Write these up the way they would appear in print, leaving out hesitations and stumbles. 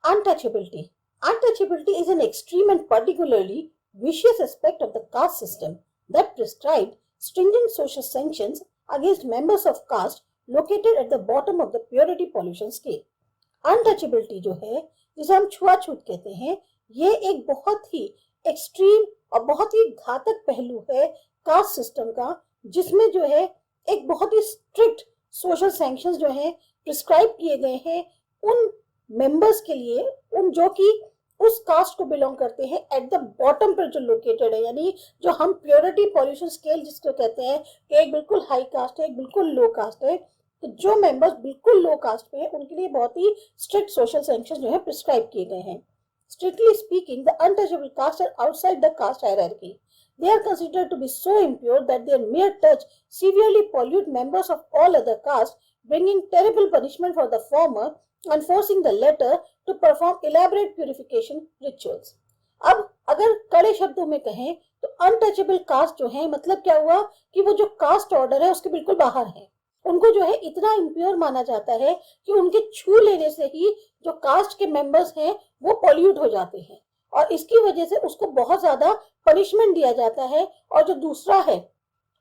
Untouchability. Untouchability is an extreme and particularly vicious aspect of the caste system that prescribed stringent social sanctions against members of caste located at the bottom of the purity pollution scale. Untouchability जो है, जिसे हम छुआछूत कहते हैं, ये एक बहुत ही एक्सट्रीम और बहुत ही घातक पहलू है कास्ट सिस्टम का, जिसमें जो है एक बहुत ही स्ट्रिक्ट सोशल सैंक्शंस जो है प्रिस्क्राइब किए गए हैं उन मेंबर्स के लिए, उन जो कि उस कास्ट को बिलोंग करते हैं एट द बॉटम पर जो लोकेटेड है, यानी जो हम प्योरिटी पॉल्यूशन स्केल जिसको कहते हैं कि एक बिल्कुल हाई कास्ट है, एक बिल्कुल लो कास्ट है, तो जो मेंबर्स बिल्कुल लो कास्ट पे हैं उनके लिए बहुत ही स्ट्रिक्ट सोशल सैंक्शन जो है प्रिस्क्राइब किए गए हैं. Strictly speaking, the untouchable castes are outside the caste hierarchy. They are considered to be so impure that their mere touch severely pollute members of all other castes, bringing terrible punishment for the former and forcing the latter to perform elaborate purification rituals. अब अगर कड़े शब्दों में कहें तो untouchable cast जो है, मतलब क्या हुआ कि वो जो कास्ट ऑर्डर है उसके बिल्कुल बाहर है. उनको जो है इतना इम्प्योर माना जाता है कि उनके छू लेने से ही जो कास्ट के मेंबर्स हैं वो पॉल्यूट हो जाते हैं, और इसकी वजह से उसको बहुत ज्यादा पनिशमेंट दिया जाता है, और जो दूसरा है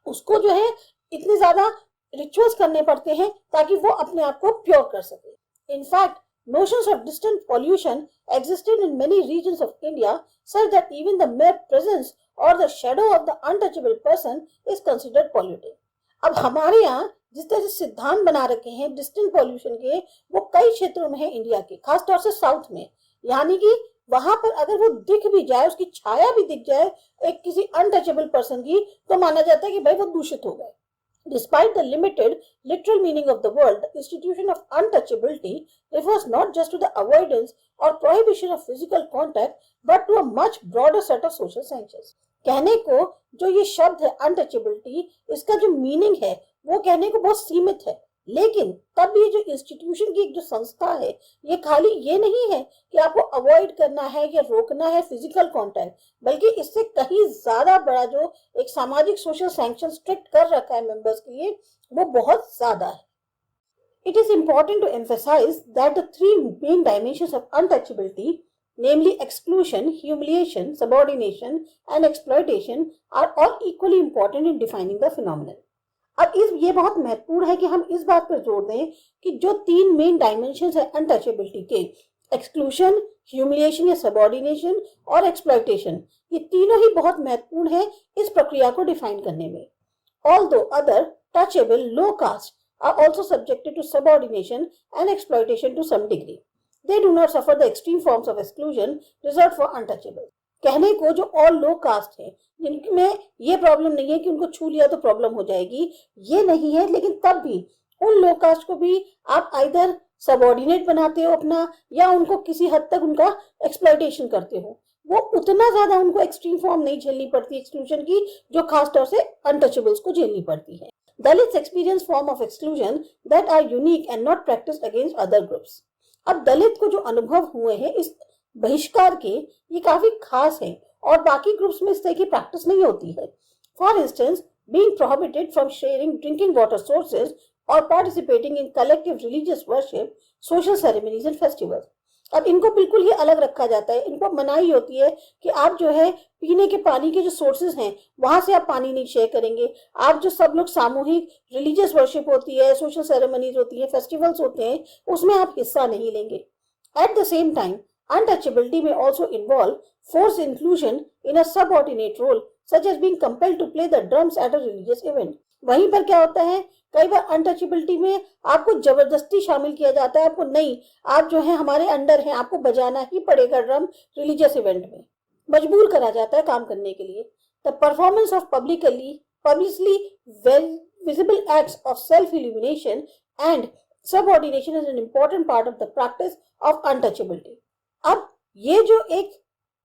उसको जो है इतने ज्यादा रिचुअल्स करने पड़ते हैं ताकि वो अपने आप को प्योर कर सके. In fact notions of distant pollution existed in many regions of India such that even the mere presence or the shadow of the untouchable person is considered polluting. अब हमारे यहाँ जिस तरह से सिद्धांत बना रखे हैं डिस्टेंट पॉल्यूशन के, वो कई क्षेत्रों में है इंडिया के, खासतौर से साउथ में, यानी कि वहां पर अगर वो दिख भी जाए, उसकी छाया भी दिख जाए एक किसी अनटचेबल पर्सन की, तो माना जाता है कि भाई वो दूषित हो गए. Despite the limited literal meaning of the word, the institution of untouchability refers not just to the avoidance or prohibition of physical contact, but to a much broader set of social sanctions. कहने को जो ये शब्द है untouchability, इसका जो meaning है वो कहने को बहुत सीमित है, लेकिन तब ये जो इंस्टीट्यूशन की एक जो संस्था है, ये खाली ये नहीं है कि आपको अवॉइड करना है या रोकना है फिजिकल कांटेक्ट, बल्कि इससे कहीं ज्यादा बड़ा जो एक सामाजिक सोशल सैंक्शन स्ट्रिक्ट कर रखा है मेंबर्स के लिए, वो बहुत ज्यादा है. It is important to emphasize that the three main dimensions of untouchability, namely exclusion, humiliation, subordination, and exploitation, are all equally important in defining the phenomenon. अब ये बहुत महत्वपूर्ण है कि हम इस बात पर जोर दें कि जो तीन मेन डायमेंशंस है अनटचेबिलिटी के, एक्सक्लूशन, ह्यूमिलिएशन या सबऑर्डिनेशन और एक्सप्लॉयटेशन, ये तीनों ही बहुत महत्वपूर्ण है इस प्रक्रिया को डिफाइन करने में. Although other touchable low caste are also subjected to subordination and exploitation to some degree. They do not suffer the extreme forms of exclusion reserved for untouchable. कहने को जो और लो कास्ट है जिनमें ये प्रॉब्लम नहीं है कि उनको छू लिया तो प्रॉब्लम हो जाएगी, ये नहीं है, लेकिन तब भी उन लो कास्ट को भी आप आइदर सबऑर्डिनेट बनाते हो अपना, या उनको किसी हद तक उनका एक्सप्लॉयटेशन करते हो. वो उतना ज्यादा उनको एक्सट्रीम फॉर्म नहीं झेलनी पड़ती एक्सक्लूजन की जो खासतौर से अनटचेबल्स को झेलनी पड़ती है. Dalits experience form of exclusion that are unique and not practiced against other groups. अब दलित को जो अनुभव हुए हैं इस बहिष्कार के, ये काफी खास है और बाकी ग्रुप्स में इस तरह की प्रैक्टिस नहीं होती है. For instance, being prohibited from sharing drinking water sources or participating in collective religious worship, social ceremonies and festivals. अब इनको बिल्कुल ही अलग रखा जाता है. इनको मनाही होती है कि आप जो है पीने के पानी के जो सोर्सेज हैं वहां से आप पानी नहीं शेयर करेंगे. आप जो सब लोग सामूहिक रिलीजियस वर्शिप होती है, सोशल सेरेमनीज होती है, फेस्टिवल्स होते हैं, उसमें आप हिस्सा नहीं लेंगे. At the same time untouchability may also involve forced inclusion in a subordinate role such as being compelled to play the drums at a religious event. वहीं पर क्या होता है, कई बार अनटचेबिलिटी में आपको जबरदस्ती शामिल किया जाता है. आपको नहीं, आप जो है हमारे अंडर हैं, आपको बजाना ही पड़ेगा ड्रम रिलीजियस इवेंट में, मजबूर करा जाता है काम करने के लिए. The performance of publicly visible acts of self-illumination and subordination is an important part of the practice of untouchability. अब ये जो एक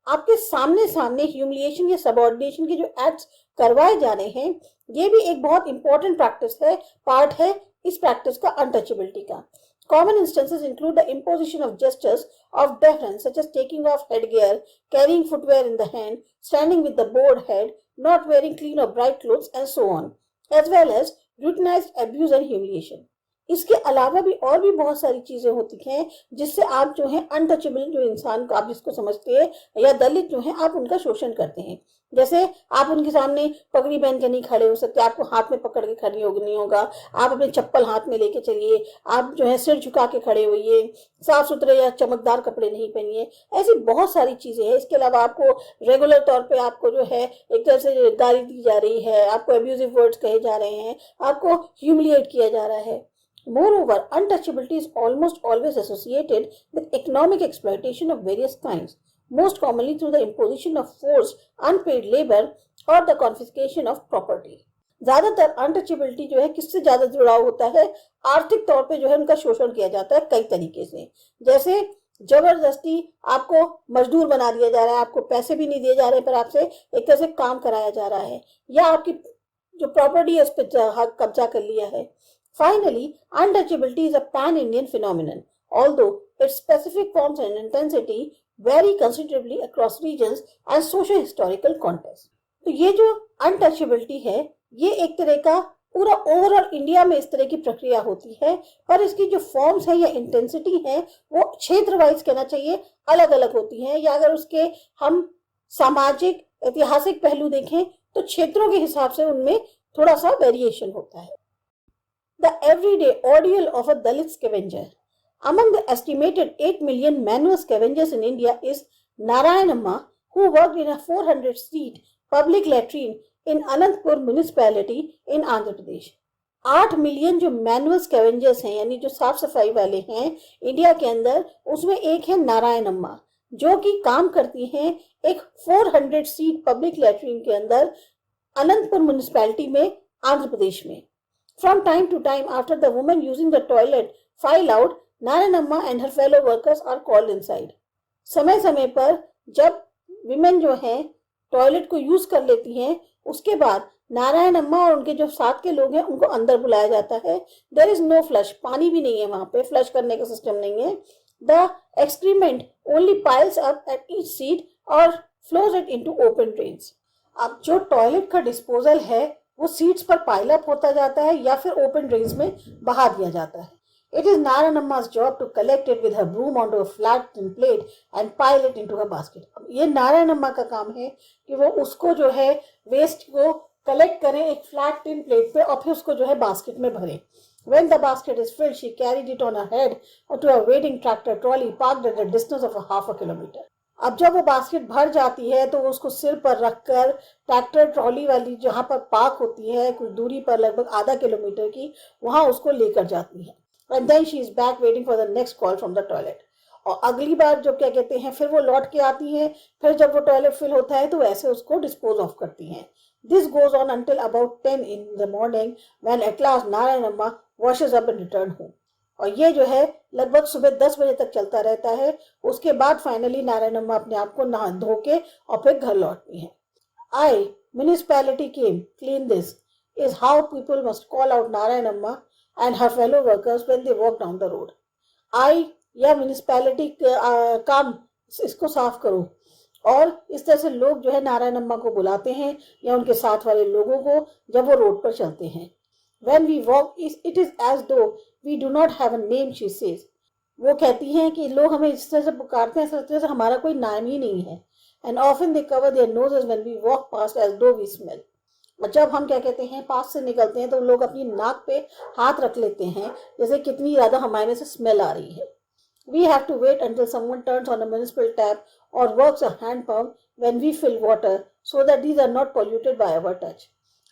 आपके सामने सामने ह्यूमिलिएशन या सबऑर्डिनेशन के जो एक्ट्स करवाए जा रहे हैं, ये भी एक बहुत इंपॉर्टेंट प्रैक्टिस है, पार्ट है इस प्रैक्टिस का अनटचेबिलिटी का. Common instances include the imposition of gestures of deference such as taking off headgear, carrying footwear in the hand, standing with the bowed head, not wearing clean or bright clothes, and so on, as well as routinized abuse and humiliation. इसके अलावा भी और भी बहुत सारी चीजें होती हैं जिससे आप जो है अनटचेबल जो इंसान को आप जिसको समझते हैं या दलित जो है आप उनका शोषण करते हैं। जैसे आप उनके सामने पगड़ी पहन के नहीं खड़े हो सकते, आपको हाथ में पकड़ के खड़ी नहीं होगा, आप अपने चप्पल हाथ में लेके चलिए, आप जो है सिर झुका के खड़े होइए, साफ सुथरे या चमकदार कपड़े नहीं पहनिए। ऐसी बहुत सारी चीजें हैं। इसके अलावा आपको रेगुलर तौर पे आपको जो है एक तरह से गाली दी जा रही है, आपको अब्यूजिव वर्ड्स कहे जा रहे हैं, आपको ह्यूमिलिएट किया जा रहा है। Moreover, untouchability is almost always associated with economic exploitation of various kinds, most commonly through the imposition of forced, unpaid labor or the confiscation of property. ज्यादातर अनटचेबिलिटी जो है किससे ज्यादा जुड़ाव होता है, आर्थिक तौर पे जो है उनका शोषण किया जाता है कई तरीके से। जैसे जबरदस्ती आपको मजदूर बना दिया जा रहा है, आपको पैसे भी नहीं दिए जा रहे पर आपसे एक तरह से काम कराया जा रहा है, या आपकी जो प्रॉपर्टी है उस पर कब्जा कर लिया है। Finally, untouchability is a pan-Indian phenomenon, although its specific forms and intensity vary considerably across regions and socio-historical contexts. तो ये जो अनटचेबिलिटी है ये एक तरह का पूरा ओवरऑल इंडिया में इस तरह की प्रक्रिया होती है, पर इसकी जो फॉर्म्स है या इंटेंसिटी है वो क्षेत्र वाइज कहना चाहिए अलग अलग होती है, या अगर उसके हम सामाजिक ऐतिहासिक पहलू देखें तो क्षेत्रों के हिसाब से उनमें थोड़ा सा वेरिएशन होता है। The everyday ordeal of a Dalit scavenger. Among the estimated 8 million manual scavengers in India is Narayanamma, who worked in a 400-seat public latrine in Anantpur municipality in Andhra Pradesh. 8 million जो manual scavengers हैं यानी जो साफ सफाई वाले हैं India के अंदर, उसमें एक है नारायणम्मा जो कि काम करती हैं एक 400 सीट पब्लिक लैट्रिन के अंदर अनंतपुर म्युनिसिपैलिटी में आंध्र प्रदेश में। From time to time, after the woman using the toilet file out, Narayanamma and her fellow workers are called inside. समय समय पर जब विमेन जो हैं टॉयलेट को यूज कर लेती हैं, उसके बाद नारायणम्मा और उनके जो साथ के लोग हैं उनको अंदर बुलाया जाता है। देयर इज नो फ्लश, पानी भी नहीं है वहां पे, फ्लश करने का सिस्टम नहीं है। The excrement only piles up at each seat और flows it into open drains. अब जो टॉयलेट का डिस्पोजल है वो सीट्स पर पाइल अप होता जाता है या फिर ओपन ड्रेन्स में बहा दिया जाता है। It is Narayanamma's job to collect it with her broom onto a flat tin plate and pile it into her basket. ये नारायणम्मा का काम है कि वो उसको जो है वेस्ट को कलेक्ट करें एक फ्लैट टिन प्लेट पे और फिर उसको जो है बास्केट में भरें। When the basket is filled, she carried it on her head to a waiting tractor trolley parked at a distance of a half a kilometer. अब जब वो बास्केट भर जाती है तो उसको सिर पर रखकर ट्रैक्टर ट्रॉली वाली जहां पर पार्क होती है कुछ दूरी पर लगभग आधा किलोमीटर की, वहां उसको लेकर जाती है। And then she is back waiting for the next call from the toilet. और अगली बार जो क्या कहते हैं फिर वो लौट के आती है, फिर जब वो टॉयलेट फिल होता है तो ऐसे उसको डिस्पोज ऑफ करती हैं। This goes on until about 10 in the morning when at last Narayanamma washes up and return home. और ये जो है लगभग सुबह 10 बजे तक चलता रहता है। उसके बाद फाइनली नारायणम्मा अपने आप को नहा धो के और फिर घर लौटती हैं। I, municipality came, clean this, is how people must call out Narayanamma and her fellow workers when they walk down the road. I या म्यूनिसिपैलिटी काम इसको साफ करो, और इस तरह से लोग जो है नारायणम्मा को बुलाते हैं या उनके साथ वाले लोगों को जब वो रोड पर चलते हैं। When we walk, it is as though we do not have a name, she says. वो कहती हैं कि लोग हमें इस तरह से पुकारते हैं, इस तरह से हमारा कोई नाम ही नहीं है। And often they cover their noses when we walk past as though we smell. और जब हम क्या कहते हैं पास से निकलते हैं तो लोग अपनी नाक पे हाथ रख लेते हैं जैसे कितनी ज्यादा हमारे में से स्मेल आ रही है। We have to wait until someone turns on a municipal tap or works a hand pump when we fill water so that these are not polluted by our touch.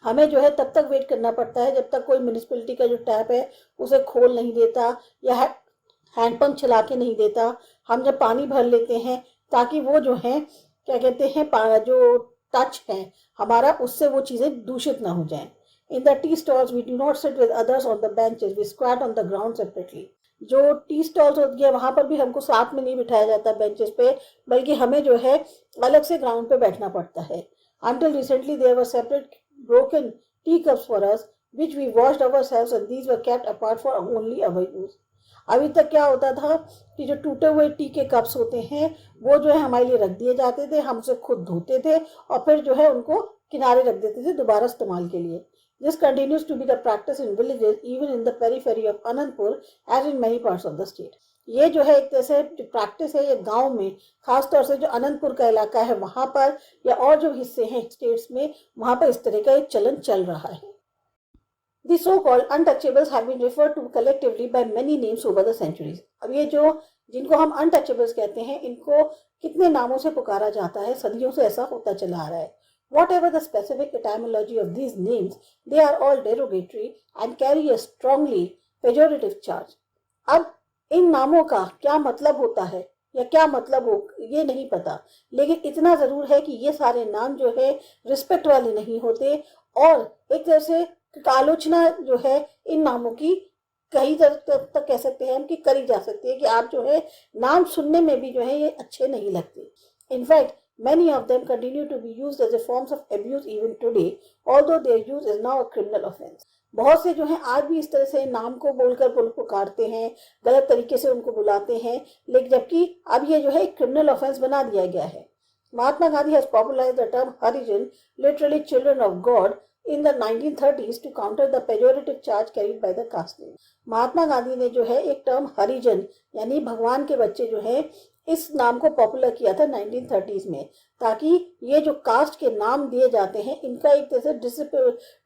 हमें जो है तब तक वेट करना पड़ता है जब तक कोई म्यूनिसिपैलिटी का जो टैप है उसे खोल नहीं देता या हैंड पंप चला के नहीं देता। हम जब पानी भर लेते हैं ताकि वो जो है क्या कहते हैं जो टच है हमारा उससे वो चीजें दूषित ना हो जाएं। In the tea stalls we do not sit with others on the benches, we squat on the ground separately. जो टी स्टॉल्स होती है वहां पर भी हमको साथ में नहीं बिठाया जाता बेंचेस पे, बल्कि हमें जो है अलग से ग्राउंड पे बैठना पड़ता है। Until recently there were separate broken teacups for us which we washed ourselves and these were kept apart for only our use. अभी तक क्या होता था कि जो टूटे हुए टी के कप्स होते हैं वो जो है हमारे लिए रख दिए जाते थे, हम उसे खुद धोते थे और फिर जो है उनको किनारे रख देते थे दोबारा इस्तेमाल के लिए। This continues to be the practice in villages, even in the periphery of Anandpur, as in many parts of the state. ये जो है एक तरह से जो प्रैक्टिस है ये गांव में, खासतौर से जो अनंतपुर का इलाका है वहां पर, या और जो हिस्से हैं स्टेट्स में, वहां पर इस तरह का एक चलन चल रहा है. The so-called untouchables have been referred to collectively by many names over the centuries. अब ये जो जिनको हम untouchables कहते हैं, इनको कितने नामों से पुकारा जाता है, सदियों से ऐसा होता चला आ रहा है. Whatever the specific etymology of these names, they are all derogatory and carry a strongly pejorative charge. अब इन नामों का क्या मतलब होता है या क्या मतलब हो ये नहीं पता, लेकिन इतना जरूर है कि ये सारे नाम जो है रिस्पेक्ट वाले नहीं होते, और एक तरह से आलोचना जो है इन नामों की कई तक कह सकते हैं हम कि करी जा सकती है कि आप जो है नाम सुनने में भी जो है ये अच्छे नहीं लगते. In fact many of them continue to be used as a forms of abuse even today, although their use is now a criminal offense. बहुत से जो हैं आज भी इस तरह से नाम को बोलकर पुकारते हैं, गलत तरीके से उनको बुलाते हैं, लेकिन जबकि अब ये जो है एक क्रिमिनल ऑफेंस बना दिया गया है. Mahatma Gandhi has popularized the term Harijan, literally children of God, in the 1930s to counter the pejorative charge carried by the caste name. Mahatma Gandhi ने जो है एक टर्म हरिजन यानी भगवान के बच्चे जो है इस नाम को पॉपुलर किया था 1930s में, ताकि ये जो कास्ट के नाम दिए जाते हैं इनका एक तरह से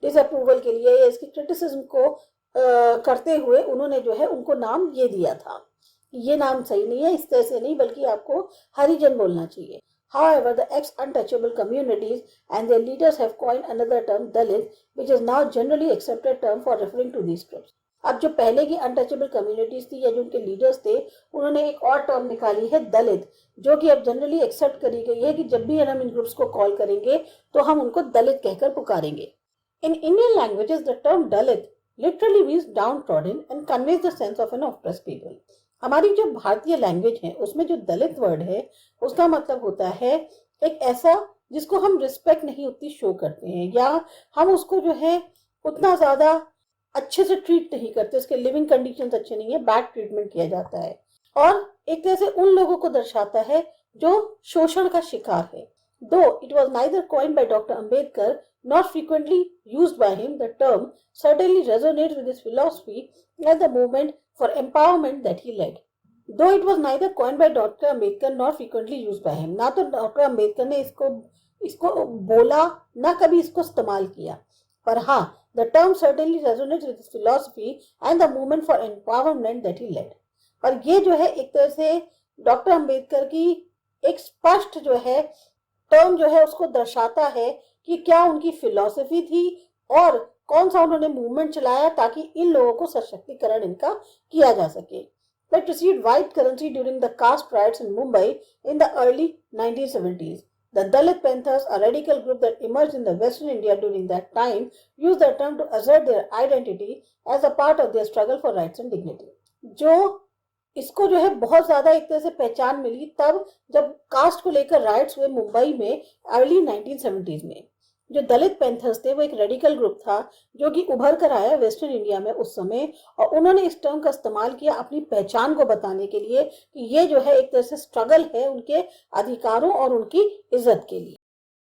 डिसअप्रूवल के लिए या इसकी क्रिटिसिज्म को करते हुए उन्होंने जो है उनको नाम ये दिया था. ये नाम सही नहीं है, इस तरह से नहीं, बल्कि आपको हरिजन बोलना चाहिए. However, the ex-untouchable communities and their leaders have coined another term, Dalit, which is now generally accepted term for referring to these groups. अब जो पहले की अनटचेबल कम्युनिटीज थी या जो उनके लीडर्स थे, उन्होंने एक और टर्म निकाली है दलित, जो कि अब जनरली एक्सेप्ट करी गई है कि जब भी हम इन ग्रुप्स को कॉल करेंगे तो हम उनको दलित कहकर पुकारेंगे. In Indian languages the term Dalit literally means downtrodden and conveys the sense of an oppressed people. हमारी जो भारतीय लैंग्वेज है उसमें जो दलित वर्ड है उसका मतलब होता है एक ऐसा जिसको हम रिस्पेक्ट नहीं उतनी शो करते हैं, या हम उसको जो है उतना ज्यादा अच्छे से ट्रीट नहीं करते, उसके लिविंग कंडीशंस अच्छे नहीं है, बैड ट्रीटमेंट किया जाता है, और एक तरह से उन लोगों को दर्शाता है जो शोषण का शिकार है. दो it was neither coined by doctor Ambedkar nor frequently used by him, the term certainly resonates with his philosophy and the movement for empowerment that he led. Though it was neither coined by Dr. Ambedkar nor frequently used by him. ना तो doctor Ambedkar ने इसको बोला, ना कभी इसको इस्तेमाल किया, पर हाँ, the term certainly resonates with his philosophy and the movement for empowerment that he led. और ये जो है एक तरह से डॉक्टर अम्बेडकर की एक स्पष्ट जो है टर्म जो है उसको दर्शाता है कि क्या उनकी फिलॉसफी थी और कौन सा उन्होंने मूवमेंट चलाया ताकि इन लोगों को सशक्तिकरण इनका किया जा सके. That received white currency during the caste riots in Mumbai in the early 1970s. The Dalit Panthers, a radical group that emerged in the Western India during that time, used the term to assert their identity as a part of their struggle for rights and dignity. जो इसको जो है बहुत ज्यादा एक तरह से पहचान मिली तब जब कास्ट को लेकर राइट्स हुए मुंबई में अर्ली 1970s में. जो दलित पैंथर्स थे वो एक रेडिकल ग्रुप था जो कि उभर कर आया वेस्टर्न इंडिया में उस समय, और उन्होंने इस टर्म का इस्तेमाल किया अपनी पहचान को बताने के लिए कि ये जो है एक तरह से स्ट्रगल है उनके अधिकारों और उनकी इज्जत के लिए.